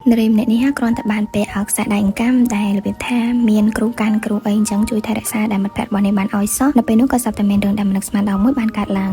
រៀមអ្នកនេះគ្រាន់តែបានពេលឲ្យខ្សែដៃអង្កាំដែលរបៀបថាមានគ្រូកាន់គ្រូអីអញ្ចឹងជួយថែរក្សាដែលមិត្តភក្តិរបស់នេះបានឲ្យសោះនៅពេលនោះក៏សប្តាហ៍មានរឿងដែលមិននឹកស្មានដល់មួយបានកើតឡើង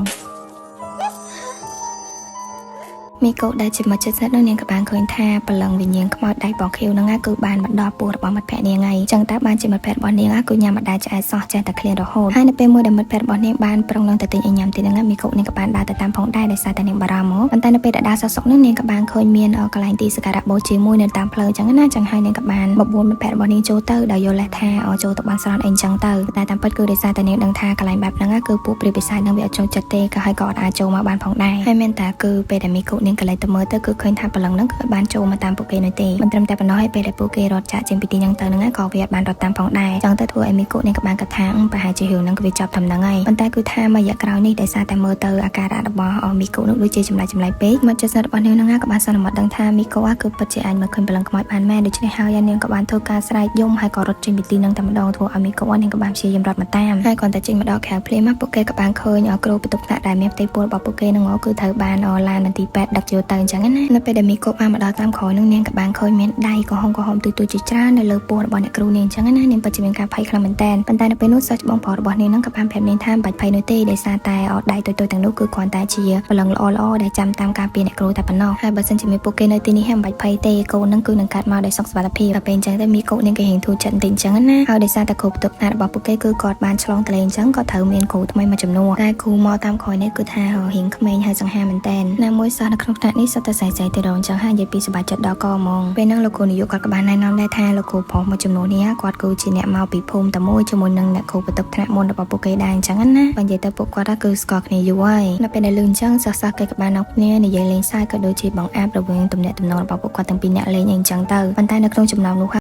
មីកូដែលជាមិត្តជិតស្និទ្ធនោះនាងក៏បានឃើញថាបលឹងវិញ្ញាណខ្មោចដៃបងខៀវហ្នឹងគឺបានមកដល់ពោះរបស់មិត្តភក្តិនាងហើយចឹងតើបានជាមិត្តភក្តិរបស់នាងគឺញ៉ាំម្ដាយឆ្អែតសោះចេះតែឃ្លានរហូតហើយនៅពេលមួយដែលមិត្តភក្តិរបស់នាងបានប្រុងនឹងទៅទិញអីញ៉ាំទីហ្នឹងមីកូនាងក៏បានដើរទៅតាមផងដែរដោយសារតែនាងបារម្ភមកប៉ុន្តែនៅពេលដែលដើរសុកហ្នឹងនាងក៏បានឃើញមានកន្លែងទីសក្ការៈបូជាមួយនៅតាមផ្លូវចឹងណាចឹងហើយនាងក៏បានបបួលមិត្តភក្តិរបស់នាងចូលទៅដោយយល់ថាចូលទៅបានស្រន់អីចឹងទៅតែតាមពិតគឺដោយសារតែនាងដឹងថាកន្លែងបែបហ្នឹងគឺពួកព្រាយបិសាចនឹងវាអត់ចូលចិត្តទេក៏ហើយក៏អត់អាចចូលមកបានផងដែរហើយមែនតាគឺពេលដែលមីកូនាងក៏លេចទៅមើលទៅគឺឃើញថាបលឹងហ្នឹងគឺបានចូលមកតាមពួកគេនោះទេមិនត្រឹមតែប៉ុណ្ណោះហើយពេលដែលពួកគេរត់ចាក់ចេញពីទីហ្នឹងទៅហ្នឹងក៏វាអត់បានរត់តាមផងដែរចឹងទៅធ្វើឲ្យមីកូនាងក៏បានគិតថាប្រហែលជារឿងហ្នឹងគឺវាចប់ត្រឹមហ្នឹងហើយប៉ុន្តែគឺថាមួយរយៈក្រោយនេះដោយសារតែមើលទៅអាការៈរបស់មីកូនោះដូចជាចម្លែកពេកមកចិត្តសិទ្ធិរបស់នាងហ្នឹងក៏បានសន្មតដឹងថាមីកូគឺពិតជាអាចមើលឃើញបលឹងខ្មោចបានមែនដូច្នេះហើយនាងក៏បានធ្វើការស្រែកយំហើយក៏រត់ចេញពីទីហ្នឹងតែម្ដងធ្វើឲ្យមីកូនាងក៏បានព្យាយាមរត់មកតាមហើយគាត់តែចេញមកដល់ក្រៅភ្លាមមកពួកគេក៏បានឃើញគ្រូបន្ទប់ថ្នាក់ដែលមានផ្ទៃពោះរបស់ពួកគេហ្នឹងគឺត្រូវបានឡានមន្ទីរពេទ្យដឹកយកទៅអញ្ចឹងណានៅពេលដែលមីកូបានមកដល់តាមក្រោយនឹងនាងក៏បានឃើញមានដៃក្រហមទូជាច្រើននៅលើពោះរបស់អ្នកគ្រូនាងអញ្ចឹងណានាងពិតជាមានការភ័យខ្លាំងមែនតើប៉ុន្តែនៅពេលនោះសិស្សបងប្អូនរបស់នាងនឹងក៏បានប្រាប់នាងថាមិនបាច់ភ័យនោះទេដោយសារតែដៃតូចៗទាំងនោះគឺគ្រាន់តែជាបលឹងល្អដែលចាំតាមការពារអ្នកគ្រូតែប៉ុណ្ណោះហើយបើសិនជាមានពួកគេនៅទីនេះហើយមិនបាច់ភ័យទេកូននឹងគឺនឹងកាត់មកដោយសុខសុវត្ថិភាពតែពេលអញ្ចឹងទៅមីកូនាងក៏រៀងធូរចិត្តបន្តិចអញ្ចឹងណាហើយដោយសារតែគ្រូបន្ទប់ថ្នាក់របស់ពួកគេគឺគាត់បានឆ្លងទលេអញ្ចឹងក៏ត្រូវមានគ្រូថ្មីមួយចំនួនតែគ្រូមកតាមក្រោយនេះគឺថារៀងក្មេងហើយសង្ហាមែនតើណាមួយសិស្សនៅក្នុងថ្នាក់នេះសុទ្ធតែស្អីទៅរងអញ្ចឹងហើយនិយាយពីសប្បាយចិត្តដល់កហ្មងពេលហ្នឹងលោកគ្រូនាយកគាត់ក៏បានណែនាំដែរថាលោកគ្រូប្រុសមួយចំនួននេះគាត់គឺជាអ្នកមកពីភូមិតែមួយជាមួយនឹងអ្នកគ្រូបន្ទប់ថ្នាក់មុនរបស់ពួកគេដែរអញ្ចឹងណាបើនិយាយទៅពួកគាត់គឺស្គាល់គ្នាយូរហើយនៅពេលដែលលឺអញ្ចឹងសិស្សគេក៏បាននាំគ្នានិយាយលេងសើចក៏ដូចជាបង្អាប់រវាងទំនាក់ទំនងរបស់ពួកគាត់ទាំងពីរអ្នកលេងអីអញ្ចឹងទៅប៉ុន្តែនៅក្នុងចំណោមនោះ